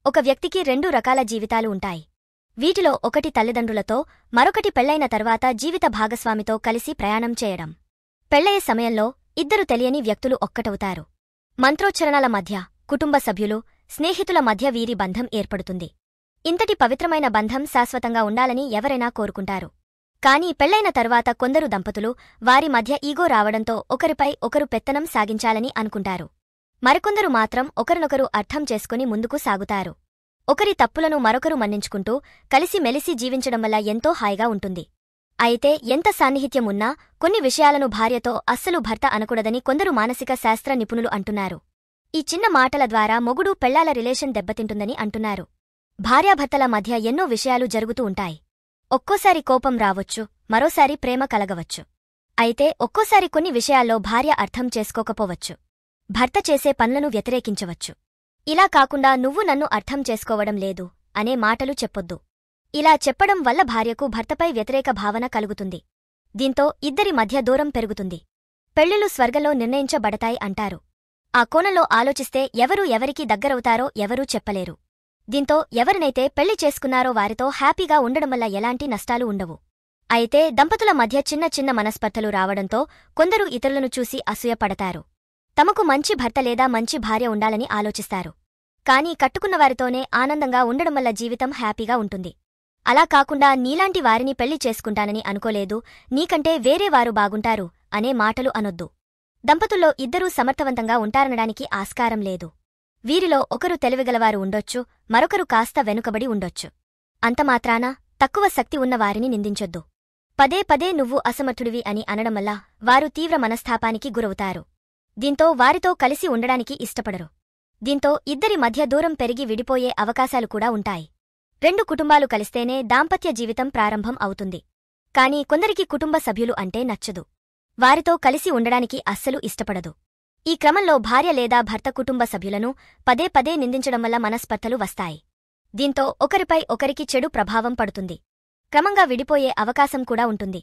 ఒక వ్యక్తికి రెండు రకాల జీవితాలు ఉంటాయి. వీటిలో ఒకటి తల్లిదండ్రులతో, మరొకటి పెళ్లైన తర్వాత జీవిత భాగస్వామితో కలిసి ప్రయాణం చేయడం. పెళ్లయ్యే సమయంలో ఇద్దరు తెలియని వ్యక్తులు ఒక్కటవుతారు. మంత్రోచ్చరణల మధ్య, కుటుంబ సభ్యులు, స్నేహితుల మధ్య వీరి బంధం ఏర్పడుతుంది. ఇంతటి పవిత్రమైన బంధం శాశ్వతంగా ఉండాలని ఎవరైనా కోరుకుంటారు. కానీ పెళ్లైన తర్వాత కొందరు దంపతులు వారి మధ్య ఈగో రావడంతో ఒకరిపై ఒకరు పెత్తనం సాగించాలని అనుకుంటారు. మరికొందరు మాత్రం ఒకరినొకరు అర్థం చేసుకుని ముందుకు సాగుతారు. ఒకరి తప్పులను మరొకరు మన్నించుకుంటూ కలిసి మెలిసి జీవించడం వల్ల ఎంతో హాయిగా ఉంటుంది. అయితే ఎంత సాన్నిహిత్యం ఉన్నా కొన్ని విషయాలను భార్యతో అస్సలు భర్త అనకూడదని కొందరు మానసిక శాస్త్ర నిపుణులు అంటున్నారు. ఈ చిన్న మాటల ద్వారా మొగుడు పెళ్లాల రిలేషన్ దెబ్బతింటుందని అంటున్నారు. భార్యాభర్తల మధ్య ఎన్నో విషయాలు జరుగుతూ ఉంటాయి. ఒక్కోసారి కోపం రావొచ్చు, మరోసారి ప్రేమ కలగవచ్చు. అయితే ఒక్కోసారి కొన్ని విషయాల్లో భార్య అర్థం చేసుకోకపోవచ్చు. భర్త చేసే పనులను వ్యతిరేకించవచ్చు. ఇలా కాకుండా నువ్వు నన్ను అర్థం చేసుకోవడం లేదు అనే మాటలు చెప్పొద్దు. ఇలా చెప్పడం వల్ల భార్యకు భర్తపై వ్యతిరేక భావన కలుగుతుంది. దీంతో ఇద్దరి మధ్య దూరం పెరుగుతుంది. పెళ్లిళ్లు స్వర్గంలో నిర్ణయించబడతాయి అంటారు. ఆ కోణంలో ఆలోచిస్తే ఎవరు ఎవరికి దగ్గరవుతారో ఎవరూ చెప్పలేరు. దీంతో ఎవరినైతే పెళ్లి చేసుకున్నారో వారితో హ్యాపీగా ఉండడం వల్ల ఎలాంటి నష్టాలు ఉండవు. అయితే దంపతుల మధ్య చిన్న చిన్న మనస్పర్ధలు రావడంతో కొందరు ఇతరులను చూసి అసూయపడతారు. తమకు మంచి భర్త లేదా మంచి భార్య ఉండాలని ఆలోచిస్తారు. కానీ కట్టుకున్నవారితోనే ఆనందంగా ఉండడం వల్ల జీవితం హ్యాపీగా ఉంటుంది. అలా కాకుండా నీలాంటి వారిని పెళ్లి చేసుకుంటానని అనుకోలేదు, నీకంటే వేరే వారు బాగుంటారు అనే మాటలు అనొద్దు. దంపతుల్లో ఇద్దరూ సమర్థవంతంగా ఉంటారనడానికి ఆస్కారం లేదు. వీరిలో ఒకరు తెలివిగలవారు ఉండొచ్చు, మరొకరు కాస్త వెనుకబడి ఉండొచ్చు. అంతమాత్రాన తక్కువ శక్తి ఉన్న వారిని నిందించొద్దు. పదే పదే నువ్వు అసమర్థుడివి అని అనడం వల్ల వారు తీవ్ర మనస్తాపానికి గురవుతారు. దీంతో వారితో కలిసి ఉండడానికి ఇష్టపడరు. దీంతో ఇద్దరి మధ్య దూరం పెరిగి విడిపోయే అవకాశాలు కూడా ఉంటాయి. రెండు కుటుంబాలు కలిస్తేనే దాంపత్య జీవితం ప్రారంభం అవుతుంది. కానీ కొందరికి కుటుంబ సభ్యులు అంటే నచ్చదు. వారితో కలిసి ఉండడానికి అస్సలు ఇష్టపడదు. ఈ క్రమంలో భార్య లేదా భర్త కుటుంబ సభ్యులను పదే పదే నిందించడం వల్ల మనస్పర్ధలు వస్తాయి. దీంతో ఒకరిపై ఒకరికి చెడు ప్రభావం పడుతుంది. క్రమంగా విడిపోయే అవకాశం కూడా ఉంటుంది.